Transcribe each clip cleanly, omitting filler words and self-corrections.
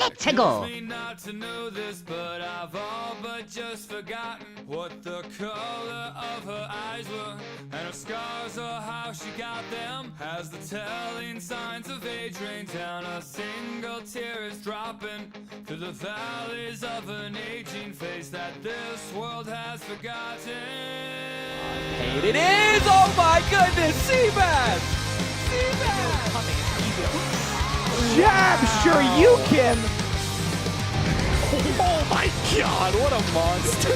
Let's go. Not to know this, but I've all but just forgotten what the color of her eyes were, and her scars or how she got them. As the telling signs of age rain down, a single tear is dropping through the valleys of an aging face that this world has forgotten. And it is! Oh my goodness! Seabass! Seabass! Jab Shoryuken! Oh my god, what a monster!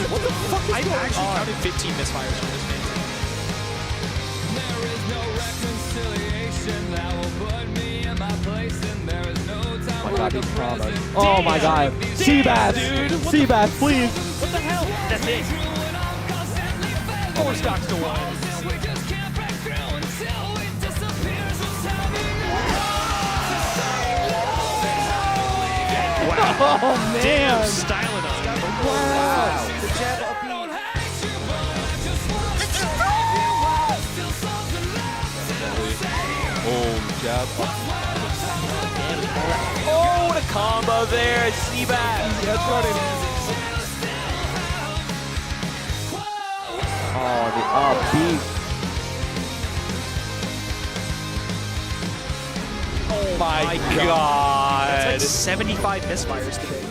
What the fuck is I've actually counted 15 misfires for this man. There is no reconciliation that will put me in my place, and there is no time. Oh my god, these products. Oh my god. Seabass! Seabass, please! What the hell? That's it. Four stocks to one. Oh man! Styling on. Wow! The jab up B. Oh, jab. Oh, what a combo there! Seabass! That's running. Oh, the up B. Oh my god! That's like 75 misfires today.